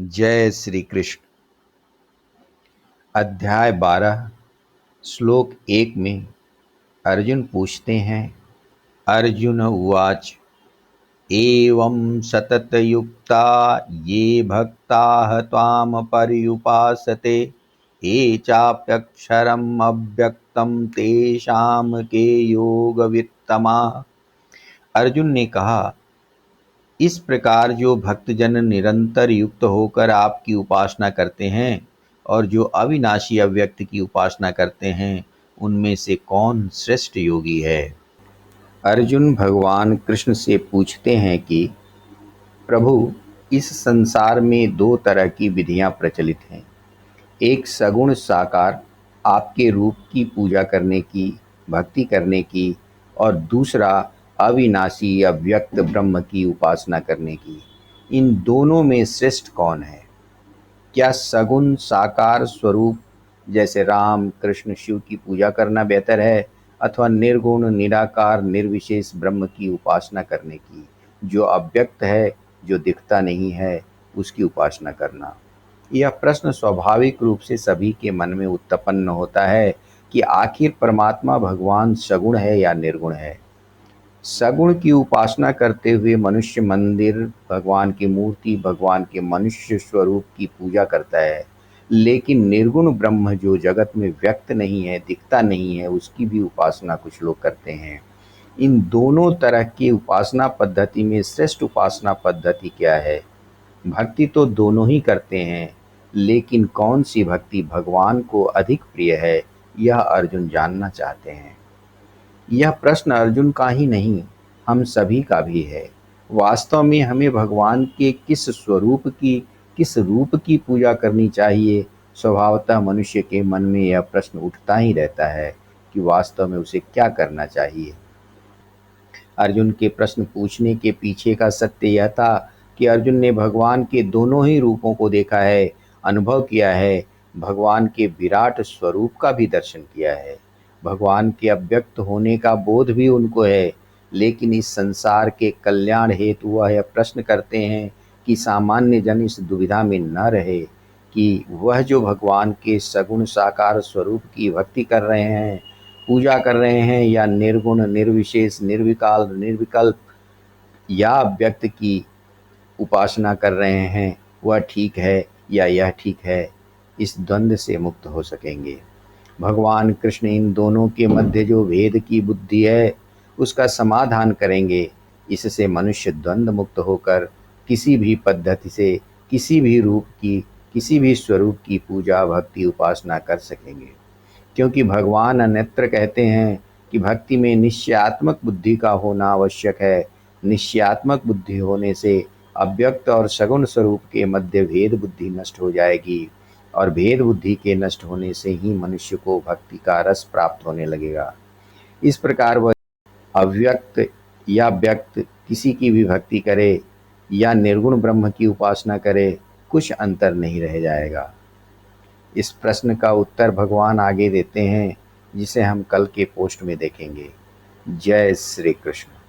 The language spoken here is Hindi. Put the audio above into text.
जय श्री कृष्ण। अध्याय 12 श्लोक 1 में अर्जुन पूछते हैं। अर्जुन उवाच एवं सततयुक्ता ये भक्ताः त्वां पर्युपासते ये चाप्यक्षरम् अव्यक्तं तेषां के योगवित्तमाः। अर्जुन ने कहा, इस प्रकार जो भक्तजन निरंतर युक्त होकर आपकी उपासना करते हैं और जो अविनाशी अव्यक्त की उपासना करते हैं, उनमें से कौन श्रेष्ठ योगी है। अर्जुन भगवान कृष्ण से पूछते हैं कि प्रभु, इस संसार में दो तरह की विधियां प्रचलित हैं। एक सगुण साकार आपके रूप की पूजा करने की, भक्ति करने की, और दूसरा अविनाशी अव्यक्त ब्रह्म की उपासना करने की। इन दोनों में श्रेष्ठ कौन है? क्या सगुण साकार स्वरूप जैसे राम कृष्ण शिव की पूजा करना बेहतर है, अथवा निर्गुण निराकार निर्विशेष ब्रह्म की उपासना करने की, जो अव्यक्त है, जो दिखता नहीं है, उसकी उपासना करना? यह प्रश्न स्वाभाविक रूप से सभी के मन में उत्पन्न होता है कि आखिर परमात्मा भगवान सगुण है या निर्गुण है। सगुण की उपासना करते हुए मनुष्य मंदिर, भगवान की मूर्ति, भगवान के मनुष्य स्वरूप की पूजा करता है, लेकिन निर्गुण ब्रह्म जो जगत में व्यक्त नहीं है, दिखता नहीं है, उसकी भी उपासना कुछ लोग करते हैं। इन दोनों तरह की उपासना पद्धति में श्रेष्ठ उपासना पद्धति क्या है? भक्ति तो दोनों ही करते हैं, लेकिन कौन सी भक्ति भगवान को अधिक प्रिय है, यह अर्जुन जानना चाहते हैं। यह प्रश्न अर्जुन का ही नहीं, हम सभी का भी है। वास्तव में हमें भगवान के किस स्वरूप की, किस रूप की पूजा करनी चाहिए? स्वभावतः मनुष्य के मन में यह प्रश्न उठता ही रहता है कि वास्तव में उसे क्या करना चाहिए। अर्जुन के प्रश्न पूछने के पीछे का सत्य यह था कि अर्जुन ने भगवान के दोनों ही रूपों को देखा है, अनुभव किया है, भगवान के विराट स्वरूप का भी दर्शन किया है। भगवान के अव्यक्त होने का बोध भी उनको है, लेकिन इस संसार के कल्याण हेतु वह यह प्रश्न करते हैं कि सामान्य जन इस दुविधा में न रहे कि वह जो भगवान के सगुण साकार स्वरूप की भक्ति कर रहे हैं, पूजा कर रहे हैं, या निर्गुण निर्विशेष निर्विकार निर्विकल्प या व्यक्त की उपासना कर रहे हैं, वह ठीक है या यह ठीक है। इस द्वंद्व से मुक्त हो सकेंगे। भगवान कृष्ण इन दोनों के मध्य जो भेद की बुद्धि है, उसका समाधान करेंगे। इससे मनुष्य द्वंद्व मुक्त होकर किसी भी पद्धति से, किसी भी रूप की, किसी भी स्वरूप की पूजा भक्ति उपासना कर सकेंगे। क्योंकि भगवान अन्यत्र कहते हैं कि भक्ति में निश्चयात्मक बुद्धि का होना आवश्यक है। निश्चयात्मक बुद्धि होने से अव्यक्त और सगुण स्वरूप के मध्य भेद बुद्धि नष्ट हो जाएगी, और भेद बुद्धि के नष्ट होने से ही मनुष्य को भक्ति का रस प्राप्त होने लगेगा। इस प्रकार वह अव्यक्त या व्यक्त किसी की भी भक्ति करे या निर्गुण ब्रह्म की उपासना करे, कुछ अंतर नहीं रह जाएगा। इस प्रश्न का उत्तर भगवान आगे देते हैं, जिसे हम कल के पोस्ट में देखेंगे। जय श्री कृष्ण।